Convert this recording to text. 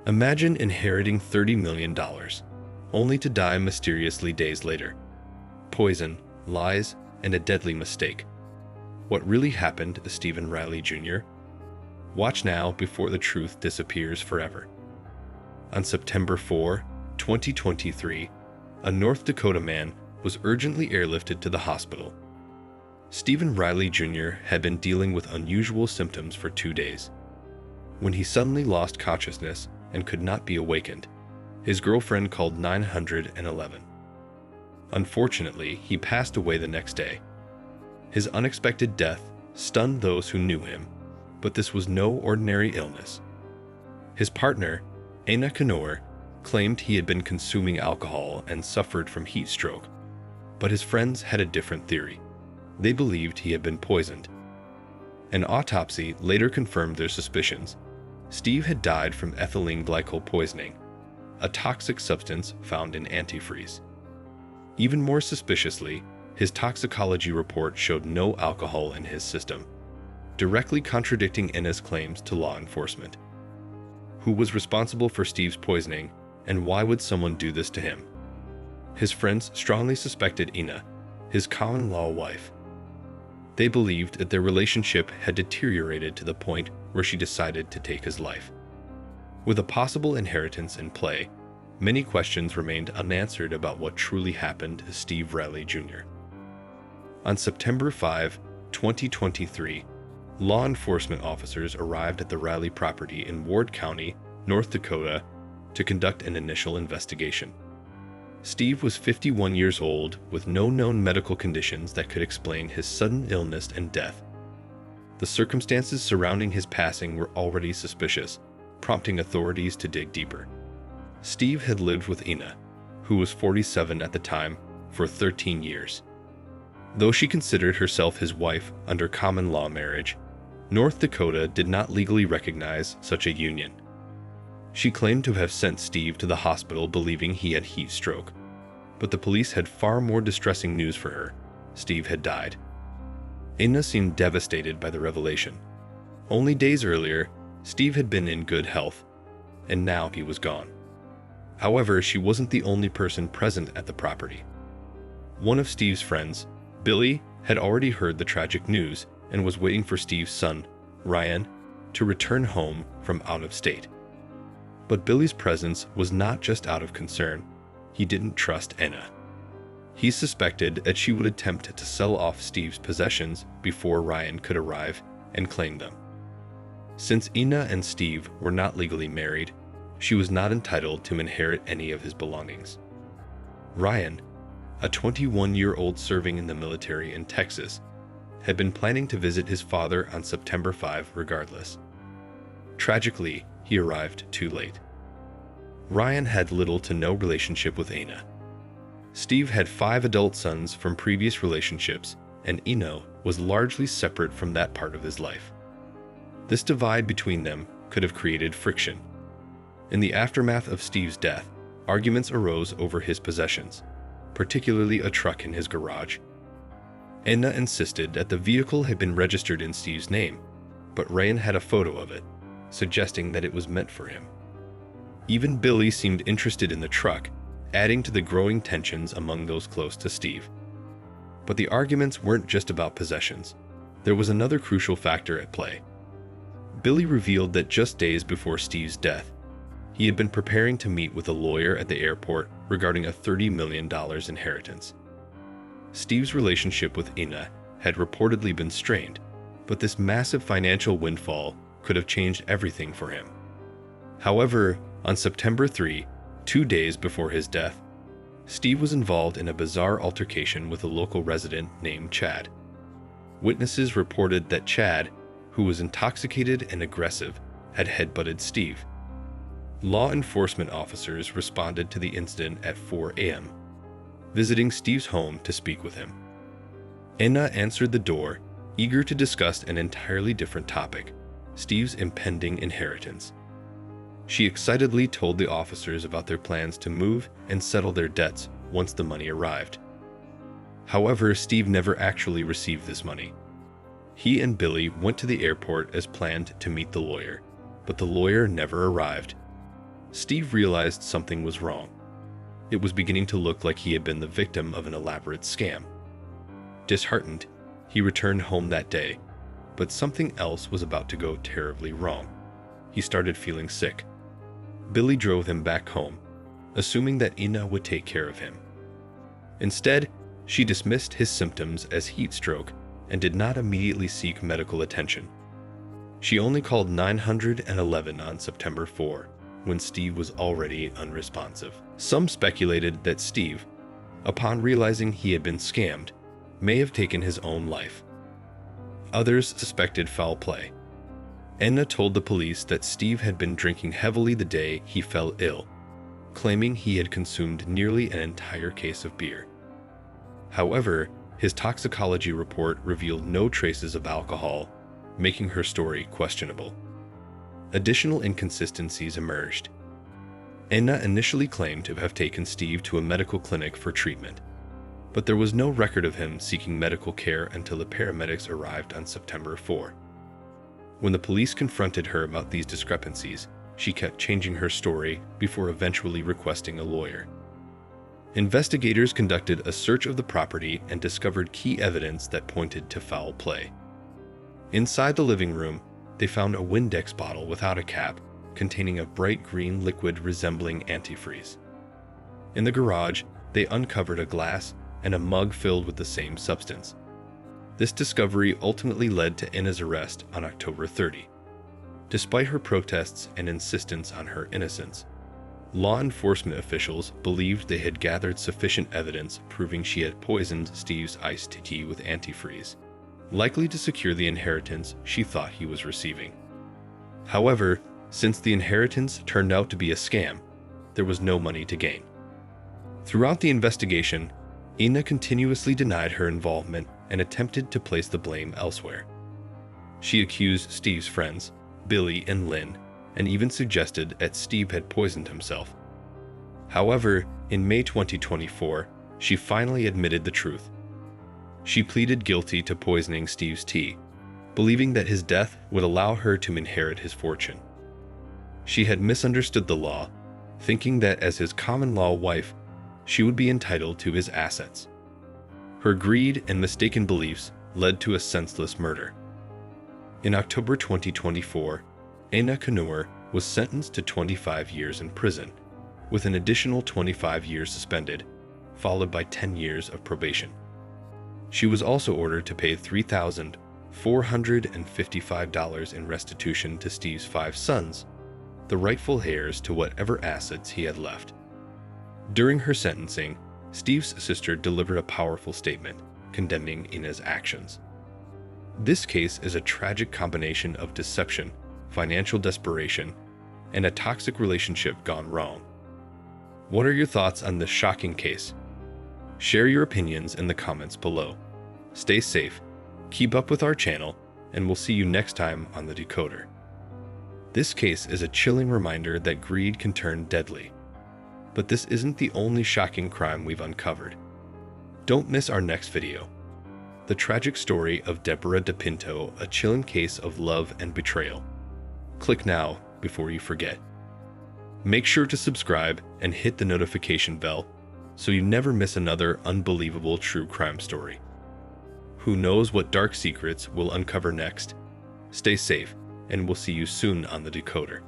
Imagine inheriting $30 million, only to die mysteriously days later. Poison, lies, and a deadly mistake. What really happened to Stephen Riley Jr.? Watch now before the truth disappears forever. On September 4, 2023, a North Dakota man was urgently airlifted to the hospital. Stephen Riley Jr. had been dealing with unusual symptoms for 2 days. When he suddenly lost consciousness and could not be awakened, his girlfriend called 911. Unfortunately, he passed away the next day. His unexpected death stunned those who knew him, but this was no ordinary illness. His partner, Anna Kanor, claimed he had been consuming alcohol and suffered from heat stroke, but his friends had a different theory. They believed he had been poisoned. An autopsy later confirmed their suspicions. Steve had died from ethylene glycol poisoning, a toxic substance found in antifreeze. Even more suspiciously, his toxicology report showed no alcohol in his system, directly contradicting Anna's claims to law enforcement. Who was responsible for Steve's poisoning, and why would someone do this to him? His friends strongly suspected Anna, his common-law wife. They believed that their relationship had deteriorated to the point where she decided to take his life. With a possible inheritance in play, many questions remained unanswered about what truly happened to Steve Riley Jr. On September 5, 2023, law enforcement officers arrived at the Riley property in Ward County, North Dakota, to conduct an initial investigation. Steve was 51 years old with no known medical conditions that could explain his sudden illness and death. The circumstances surrounding his passing were already suspicious, prompting authorities to dig deeper. Steve had lived with Anna, who was 47 at the time, for 13 years. Though she considered herself his wife under common law marriage, North Dakota did not legally recognize such a union. She claimed to have sent Steve to the hospital believing he had heat stroke, but the police had far more distressing news for her. Steve had died. Anna seemed devastated by the revelation. Only days earlier, Steve had been in good health, and now he was gone. However, she wasn't the only person present at the property. One of Steve's friends, Billy, had already heard the tragic news and was waiting for Steve's son, Ryan, to return home from out of state. But Billy's presence was not just out of concern. He didn't trust Anna. He suspected that she would attempt to sell off Steve's possessions before Ryan could arrive and claim them. Since Anna and Steve were not legally married, she was not entitled to inherit any of his belongings. Ryan, a 21-year-old serving in the military in Texas, had been planning to visit his father on September 5 regardless. Tragically, he arrived too late. Ryan had little to no relationship with Anna. Steve had 5 adult sons from previous relationships, and Anna was largely separate from that part of his life. This divide between them could have created friction. In the aftermath of Steve's death, arguments arose over his possessions, particularly a truck in his garage. Anna insisted that the vehicle had been registered in Steve's name, but Ryan had a photo of it, suggesting that it was meant for him. Even Billy seemed interested in the truck, adding to the growing tensions among those close to Steve. But the arguments weren't just about possessions. There was another crucial factor at play. Billy revealed that just days before Steve's death, he had been preparing to meet with a lawyer at the airport regarding a $30 million inheritance. Steve's relationship with Anna had reportedly been strained, but this massive financial windfall could have changed everything for him. However, on September 3, 2 days before his death, Steve was involved in a bizarre altercation with a local resident named Chad. Witnesses reported that Chad, who was intoxicated and aggressive, had headbutted Steve. Law enforcement officers responded to the incident at 4 a.m., visiting Steve's home to speak with him. Anna answered the door, eager to discuss an entirely different topic, Steve's impending inheritance. She excitedly told the officers about their plans to move and settle their debts once the money arrived. However, Steve never actually received this money. He and Billy went to the airport as planned to meet the lawyer, but the lawyer never arrived. Steve realized something was wrong. It was beginning to look like he had been the victim of an elaborate scam. Disheartened, he returned home that day, but something else was about to go terribly wrong. He started feeling sick. Billy drove him back home, assuming that Ina would take care of him. Instead, she dismissed his symptoms as heat stroke and did not immediately seek medical attention. She only called 911 on September 4, when Steve was already unresponsive. Some speculated that Steve, upon realizing he had been scammed, may have taken his own life. Others suspected foul play. Enna told the police that Steve had been drinking heavily the day he fell ill, claiming he had consumed nearly an entire case of beer. However, his toxicology report revealed no traces of alcohol, making her story questionable. Additional inconsistencies emerged. Enna initially claimed to have taken Steve to a medical clinic for treatment, but there was no record of him seeking medical care until the paramedics arrived on September 4. When the police confronted her about these discrepancies, she kept changing her story before eventually requesting a lawyer. Investigators conducted a search of the property and discovered key evidence that pointed to foul play. Inside the living room, they found a Windex bottle without a cap containing a bright green liquid resembling antifreeze. In the garage, they uncovered a glass and a mug filled with the same substance. This discovery ultimately led to Enna's arrest on October 30. Despite her protests and insistence on her innocence, law enforcement officials believed they had gathered sufficient evidence proving she had poisoned Steve's iced tea with antifreeze, likely to secure the inheritance she thought he was receiving. However, since the inheritance turned out to be a scam, there was no money to gain. Throughout the investigation, Ina continuously denied her involvement and attempted to place the blame elsewhere. She accused Steve's friends, Billy and Lynn, and even suggested that Steve had poisoned himself. However, in May 2024, she finally admitted the truth. She pleaded guilty to poisoning Steve's tea, believing that his death would allow her to inherit his fortune. She had misunderstood the law, thinking that as his common-law wife, she would be entitled to his assets. Her greed and mistaken beliefs led to a senseless murder. In October 2024, Ina Kanur was sentenced to 25 years in prison, with an additional 25 years suspended, followed by 10 years of probation. She was also ordered to pay $3,455 in restitution to Steve's 5 sons, the rightful heirs to whatever assets he had left. During her sentencing, Steve's sister delivered a powerful statement condemning Ina's actions. This case is a tragic combination of deception, financial desperation, and a toxic relationship gone wrong. What are your thoughts on this shocking case? Share your opinions in the comments below. Stay safe, keep up with our channel, and we'll see you next time on The Decoder. This case is a chilling reminder that greed can turn deadly. But this isn't the only shocking crime we've uncovered. Don't miss our next video. The tragic story of Deborah DePinto, a chilling case of love and betrayal. Click now before you forget. Make sure to subscribe and hit the notification bell so you never miss another unbelievable true crime story. Who knows what dark secrets we'll uncover next? Stay safe, and we'll see you soon on The Decoder.